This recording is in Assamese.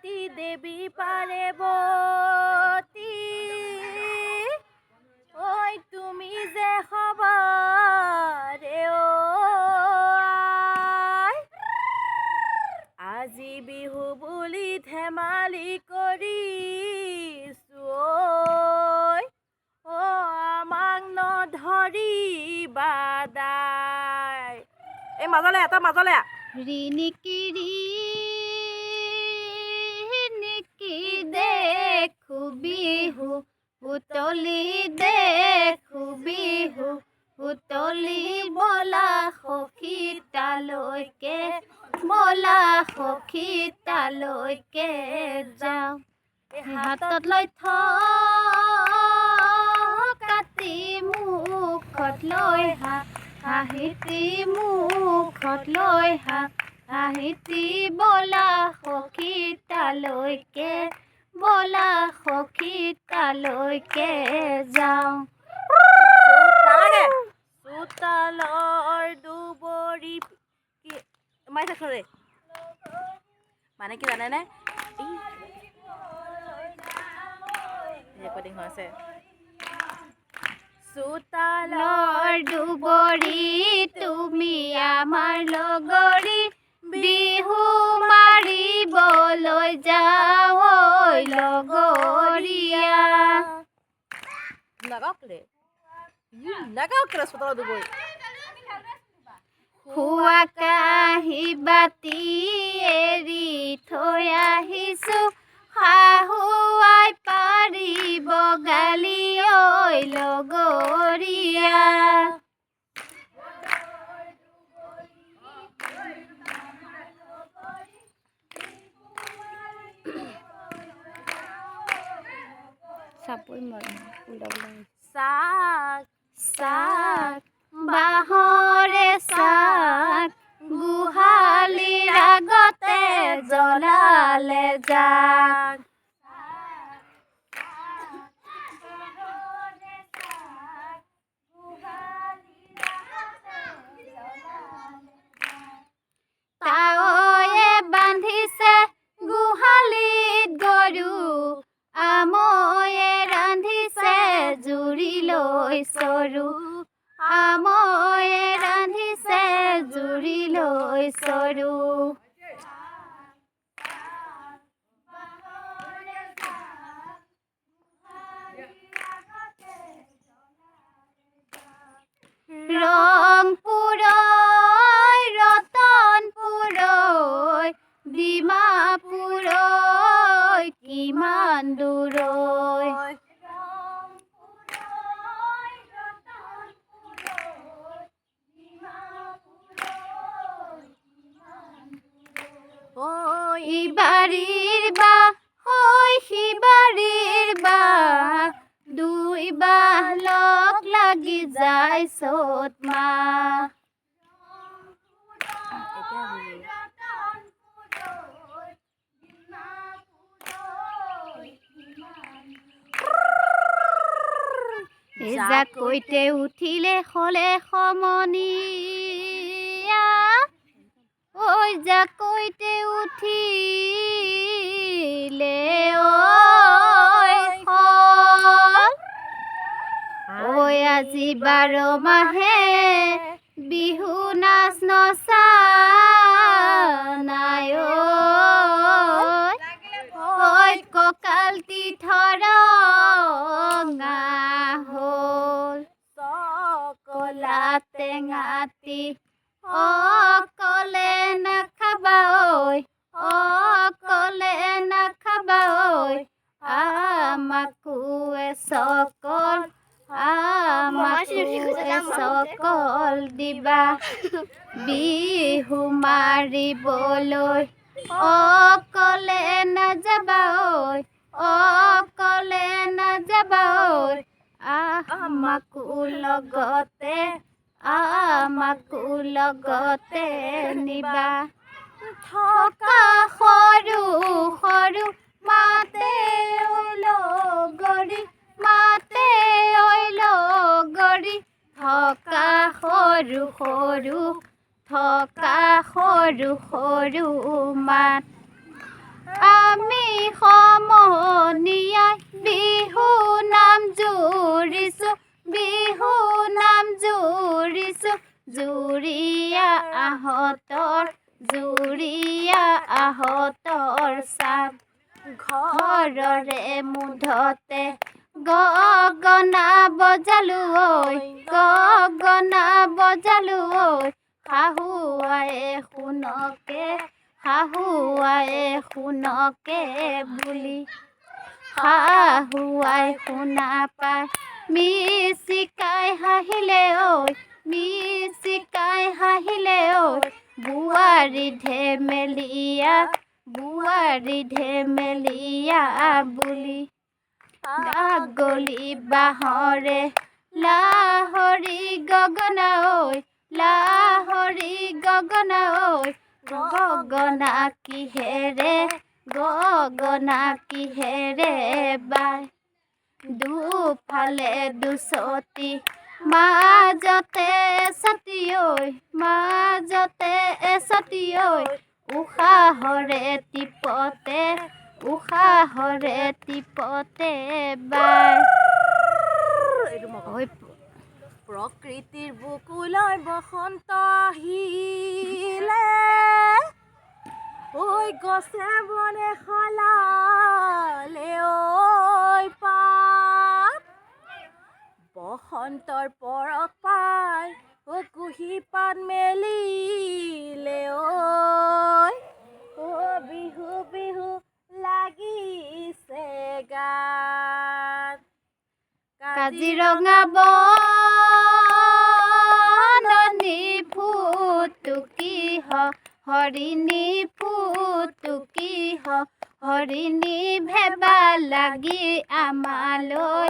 দেবী পাৰ্বতী ঐ তুমি যে সবাৰে আই আজি বিহু বুলি ধেমালি কৰিছো ঐ আমাক নধৰিবা দাই এই মাজলে এটা মাজলে ৰিণিকি দেখো বিহু উতলি দেখো বিহু উতলি বলা সখী তালৈকে বলা সখী তালৈকে যাওঁ হাতত লৈ কাটি মুখত লৈ হাঁহিতি মুখত লৈ হাঁহিতি বলা সখী তালৈকে বলা সখী তালৈকে যাওঁ চোতালৰ দুবৰি মাৰি থাকো ৰে মানে কি জানেনে ৰেকৰ্ডিং হৈ আছে চোতালৰ দুবৰি তুমি আমাৰ লগৰী বিহু মাৰিবলৈ যাওঁ লগৰীয়া নাগাওক চোতালৰ দুবৰি খোৱা কাঁহী বাতি এৰি থৈ আহিছো শাহুৱাই পাৰিব গালি ঐ লগৰীয়া চাক বাঁহৰে চাক গোহালিৰ আগতে জ্বলালে যাক তাৱৈয়ে বান্ধিছে গোহালিত গৰু আময়ে ৰান্ধিছে জুৰি লৈ চৰু আময়ে ৰান্ধিছে জুৰি লৈ চৰু ৰংপুৰৈ ৰতনপুৰৈ ডিমাপুৰৈ কিমান দূৰৈ ইবাৰীৰ বা হৈ সিবাৰীৰ বা দুই বাহ লগ লাগি যায় চ'ত মাহ জাকৈতে উঠিলে হলে সমনীয়া ঐ জাকৈতে উঠিলে ঐ আজি 12 মাহে বিহু নাচ নচা নাই ঐ কঁকালটি থৰঙা হ'ল চকলা টেঙাটি অকলে নাখাবা অকলে নাখাবা আমাকো চকল চকল দিবা বিহু মাৰিবলৈ অকলে নাযাবা অকলে নাযাবা আমাকো লগতে নিবা থকা সৰু সৰু মাতে লগৰী মাতে লগৰী থকা সৰু সৰু মাত আমি সুৰীয়া আহতৰ চাপ ঘৰৰে মুধতে গগনা বজালো ঐ গগনা বজালো ঐ শাহুৱায়ে শুনকে বুলি শাহুৱাই শুনা পাই মিচিকাই হাঁহিলে ঐ মিচিকাই হাঁহিলে ঐ বোৱাৰী ধেমেলীয়া বুলি গাগলি বাঁহৰে লাহৰি গগনা ঐ লাহৰি গগনা ঐ গগনা কিহেৰে বাই দুফালে দুচতি মাজতে এচতি ঐ উশাহৰে টিপতে বাই প্ৰকৃতিৰ বুকুলৈ বসন্ত আহিলে ঐ গছে বনে সলালে ঐ পাত বসন্তৰ পৰশ পাই ঐ কুহি পাত মেলিলে ঐ বিহু বিহু লাগিছে গান কাজিৰঙা বননি ফুটুকি হৰিণী ভেবা লাগি আমালৈ